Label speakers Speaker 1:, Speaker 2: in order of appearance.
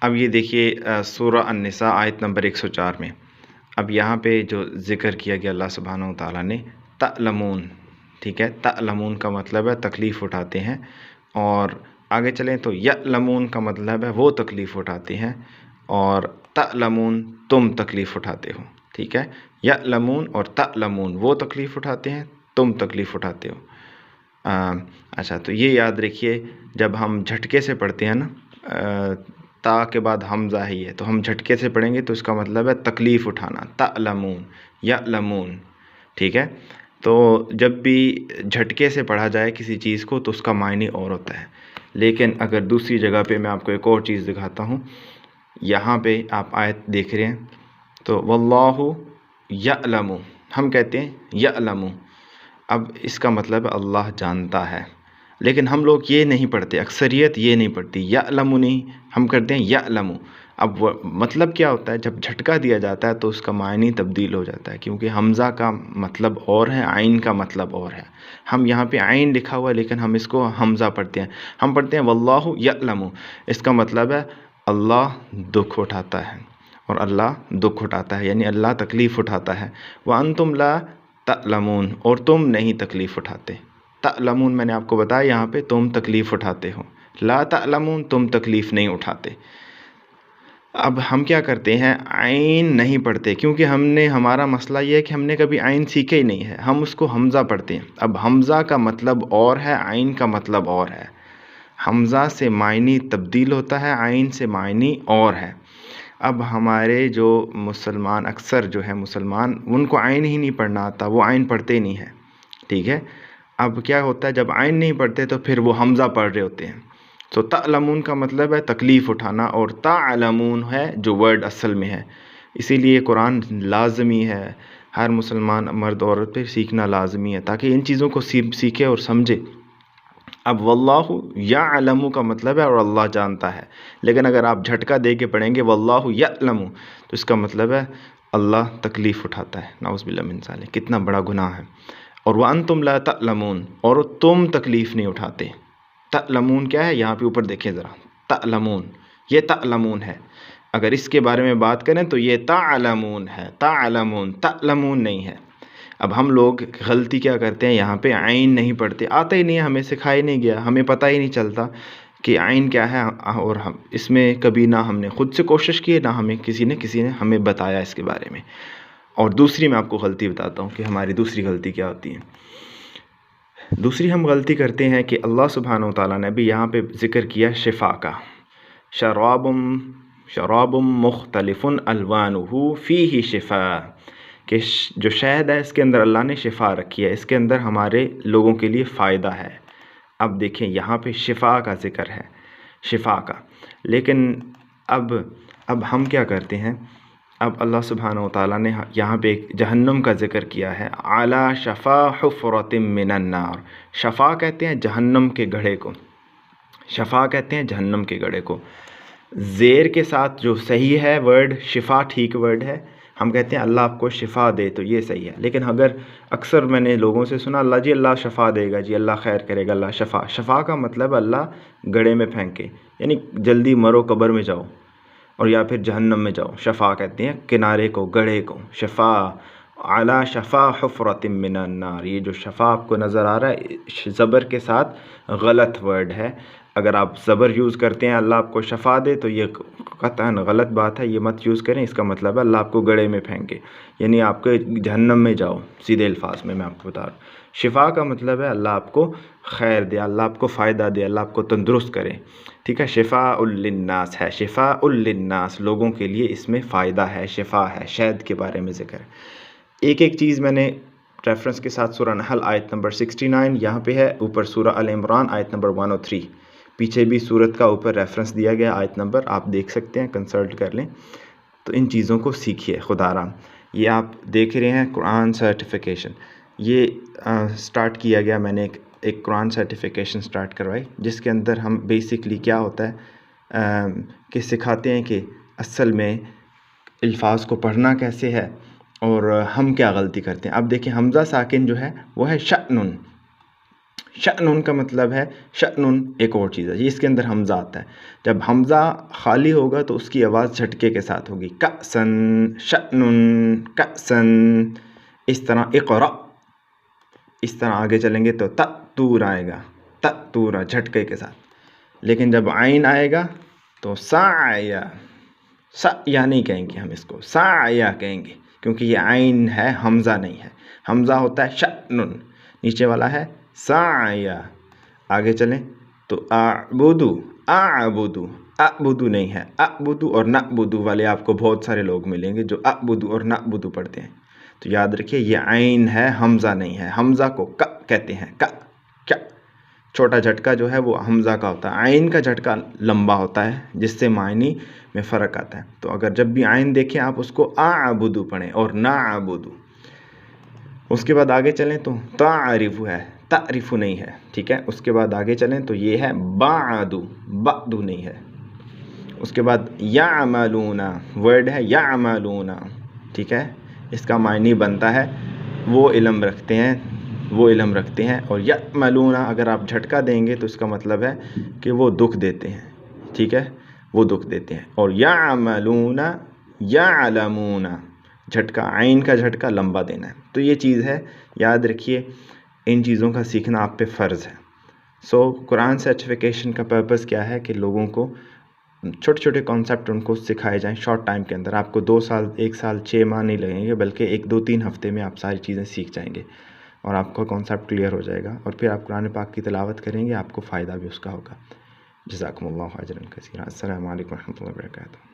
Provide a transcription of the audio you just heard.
Speaker 1: اب یہ دیکھیے سورہ النساء آیت نمبر 104 میں اب یہاں پہ جو ذکر کیا گیا اللہ سبحانہ و تعالیٰ نے تعلمون، ٹھیک ہے، تعلمون کا مطلب ہے تکلیف اٹھاتے ہیں، اور آگے چلیں تو یعلمون کا مطلب ہے وہ تکلیف اٹھاتے ہیں، اور تعلمون تم تکلیف اٹھاتے ہو، ٹھیک ہے، یعلمون اور تعلمون وہ تکلیف اٹھاتے ہیں، تم تکلیف اٹھاتے ہو۔ اچھا، تو یہ یاد رکھیے جب ہم جھٹکے سے پڑھتے ہیں نا، تا کے بعد حمزہ ہی ہے تو ہم جھٹکے سے پڑھیں گے تو اس کا مطلب ہے تکلیف اٹھانا، تعلمون یعلمون، ٹھیک ہے۔ تو جب بھی جھٹکے سے پڑھا جائے کسی چیز کو تو اس کا معنی اور ہوتا ہے، لیکن اگر دوسری جگہ پہ میں آپ کو ایک اور چیز دکھاتا ہوں، یہاں پہ آپ آیت دیکھ رہے ہیں تو واللہ یعلم، ہم کہتے ہیں یعلم، اب اس کا مطلب اللہ جانتا ہے، لیکن ہم لوگ یہ نہیں پڑھتے، اکثریت یہ نہیں پڑھتی، یعلم نہیں، ہم کرتے ہیں یعلم۔ اب مطلب کیا ہوتا ہے جب جھٹکا دیا جاتا ہے تو اس کا معنی تبدیل ہو جاتا ہے، کیونکہ حمزہ کا مطلب اور ہے، عین کا مطلب اور ہے۔ ہم یہاں پہ عین لکھا ہوا ہے لیکن ہم اس کو حمزہ پڑھتے ہیں، ہم پڑھتے ہیں واللہ یعلم، اس کا مطلب ہے اللہ دکھ اٹھاتا ہے، اور اللہ دکھ اٹھاتا ہے یعنی اللہ تکلیف اٹھاتا ہے، وَأَنْتُمْ لَا تَعْلَمُونَ، اور تم نہیں تکلیف اٹھاتے۔ تعلمون میں نے آپ کو بتایا یہاں پہ تم تکلیف اٹھاتے ہو، لا تعلمون تم تکلیف نہیں اٹھاتے۔ اب ہم کیا کرتے ہیں، عین نہیں پڑھتے، کیونکہ ہمارا مسئلہ یہ ہے کہ ہم نے کبھی عین سیکھے ہی نہیں ہے، ہم اس کو حمزہ پڑھتے ہیں۔ اب حمزہ کا مطلب اور ہے، عین کا مطلب اور ہے، حمزہ سے معنی تبدیل ہوتا ہے، عین سے معنی اور ہے۔ اب ہمارے جو مسلمان اکثر جو ہے مسلمان، ان کو عین ہی نہیں پڑھنا آتا، وہ عین پڑھتے ہی نہیں ہیں، ٹھیک ہے۔ اب کیا ہوتا ہے جب عین نہیں پڑھتے تو پھر وہ حمزہ پڑھ رہے ہوتے ہیں، تو تعلمون کا مطلب ہے تکلیف اٹھانا، اور تعلمون ہے جو ورڈ اصل میں ہے، اسی لیے قرآن لازمی ہے، ہر مسلمان مرد عورت پہ سیکھنا لازمی ہے تاکہ ان چیزوں کو سیکھے اور سمجھے۔ اب واللہ یعلم کا مطلب ہے اور اللہ جانتا ہے، لیکن اگر آپ جھٹکا دے کے پڑھیں گے واللہ یعلم تو اس کا مطلب ہے اللہ تکلیف اٹھاتا ہے، نعوذ باللہ من ذالک، کتنا بڑا گناہ ہے۔ اور وَأَنْتُمْ لَا تَعْلَمُونَ، اور تم تکلیف نہیں اٹھاتے۔ تعلمون کیا ہے، یہاں پہ اوپر دیکھیں ذرا، تعلمون، یہ تعلمون ہے، اگر اس کے بارے میں بات کریں تو یہ تعلمون ہے، تعلمون نہیں ہے۔ اب ہم لوگ غلطی کیا کرتے ہیں، یہاں پہ عین نہیں پڑھتے، آتا ہی نہیں ہے، ہمیں سکھایا نہیں گیا، ہمیں پتہ ہی نہیں چلتا کہ عین کیا ہے، اور ہم اس میں کبھی نہ ہم نے خود سے کوشش کی ہے، نہ ہمیں کسی نے ہمیں بتایا اس کے بارے میں۔ اور دوسری میں آپ کو غلطی بتاتا ہوں کہ ہماری دوسری غلطی کیا ہوتی ہے۔ دوسری ہم غلطی کرتے ہیں کہ اللہ سبحانہ و تعالیٰ نے بھی یہاں پہ ذکر کیا شفا کا، شراب مختلف الوانہ فیہ شفاء، کہ جو شہد ہے اس کے اندر اللہ نے شفا رکھی ہے، اس کے اندر ہمارے لوگوں کے لیے فائدہ ہے۔ اب دیکھیں یہاں پہ شفا کا ذکر ہے، شفا کا، لیکن اب ہم کیا کرتے ہیں، اب اللہ سبحانہ و تعالیٰ نے یہاں پہ ایک جہنم کا ذکر کیا ہے، علی شفا حفرۃ من النار، شفا کہتے ہیں جہنم کے گڑھے کو، شفا کہتے ہیں جہنم کے گڑھے کو، زیر کے ساتھ جو صحیح ہے ورڈ شفا، ٹھیک ورڈ ہے، ہم کہتے ہیں اللہ آپ کو شفا دے تو یہ صحیح ہے، لیکن اگر اکثر میں نے لوگوں سے سنا اللہ جی اللہ شفا دے گا جی، اللہ خیر کرے گا، اللہ شفا کا مطلب اللہ گڑھے میں پھینکے، یعنی جلدی مرو قبر میں جاؤ، اور یا پھر جہنم میں جاؤ، شفا کہتے ہیں کنارے کو، گڑھے کو، شفا، علی شفا حفرۃ من النار، یہ جو شفا آپ کو نظر آ رہا ہے زبر کے ساتھ غلط ورڈ ہے، اگر آپ زبر یوز کرتے ہیں اللہ آپ کو شفا دے تو یہ قطعاً غلط بات ہے، یہ مت یوز کریں، اس کا مطلب ہے اللہ آپ کو گڑھے میں پھینکے، یعنی آپ کو جہنم میں جاؤ، سیدھے الفاظ میں آپ کو بتا رہا ہوں۔ شفا کا مطلب ہے اللہ آپ کو خیر دے، اللہ آپ کو فائدہ دے، اللہ آپ کو تندرست کرے، ٹھیک ہے، شفاء للناس ہے، شفاء للناس، لوگوں کے لیے اس میں فائدہ ہے، شفا ہے، شہد کے بارے میں ذکر ہے۔ ایک چیز میں نے ریفرنس کے ساتھ سورہ نحل آیت نمبر 69 یہاں پہ ہے، اوپر سورہ ال عمران آیت نمبر 103، پیچھے بھی سورت کا اوپر ریفرنس دیا گیا آیت نمبر، آپ دیکھ سکتے ہیں، کنسلٹ کر لیں، تو ان چیزوں کو سیکھیے خدا رام۔ یہ آپ دیکھ رہے ہیں قرآن سرٹیفیکیشن، یہ سٹارٹ کیا گیا، میں نے ایک قرآن سرٹیفیکیشن سٹارٹ کروائی جس کے اندر ہم بیسکلی کیا ہوتا ہے کہ سکھاتے ہیں کہ اصل میں الفاظ کو پڑھنا کیسے ہے اور ہم کیا غلطی کرتے ہیں۔ اب دیکھیں حمزہ ساکن جو ہے وہ ہے شأنن، شأنن کا مطلب ہے شأنن ایک اور چیز ہے، یہ اس کے اندر حمزہ آتا ہے، جب حمزہ خالی ہوگا تو اس کی آواز جھٹکے کے ساتھ ہوگی، کأسن شأنن کأسن، اس طرح اقرأ، اس طرح آگے چلیں گے تو تأتور آئے گا، تأتور جھٹکے کے ساتھ، لیکن جب عین آئے گا تو سعیا، سعیا نہیں کہیں گے ہم اس کو، سعیا کہیں گے، کیونکہ یہ عین ہے حمزہ نہیں ہے، حمزہ ہوتا ہے شأنن، نیچے والا ہے سعیا۔ آگے چلیں تو اعبدو، اعبدو، اعبدو نہیں ہے، اعبدو اور نعبدو والے آپ کو بہت سارے لوگ ملیں گے جو اعبدو اور نعبدو پڑھتے ہیں، تو یاد رکھیے یہ عین ہے حمزہ نہیں ہے، حمزہ کو ک کہتے ہیں، ک کیا، چھوٹا جھٹکا جو ہے وہ حمزہ کا ہوتا ہے، عین کا جھٹکا لمبا ہوتا ہے جس سے معنی میں فرق آتا ہے، تو اگر جب بھی عین دیکھیں آپ اس کو اعبدو پڑھیں اور نعبدو۔ اس کے بعد آگے چلیں تو تعرف ہے، تعرف نہیں ہے، ٹھیک ہے، اس کے بعد آگے چلیں تو یہ ہے بعدو، بعدو نہیں ہے، اس کے بعد یعملون ورڈ ہے یعملون، ٹھیک ہے، اس کا معنی بنتا ہے وہ علم رکھتے ہیں، وہ علم رکھتے ہیں، اور یعملون اگر آپ جھٹکا دیں گے تو اس کا مطلب ہے کہ وہ دکھ دیتے ہیں، ٹھیک ہے، وہ دکھ دیتے ہیں، اور یعملون یعلمون، جھٹکا عین کا جھٹکا لمبا دینا ہے، تو یہ چیز ہے، یاد رکھیے ان چیزوں کا سیکھنا آپ پہ فرض ہے۔ قرآن سرٹیفکیشن کا پرپس کیا ہے کہ لوگوں کو چھوٹے چھوٹے کانسیپٹ ان کو سکھائے جائیں شارٹ ٹائم کے اندر، آپ کو 2 سال 1 سال 6 ماہ نہیں لگیں گے، بلکہ 1 2 3 ہفتے میں آپ ساری چیزیں سیکھ جائیں گے اور آپ کا کانسیپٹ کلیئر ہو جائے گا، اور پھر آپ قرآن پاک کی تلاوت کریں گے، آپ کو فائدہ بھی اس کا ہوگا۔ جزاکم اللہ اجرا کثیرا۔ السلام علیکم ورحمۃ اللہ وبرکاتہ۔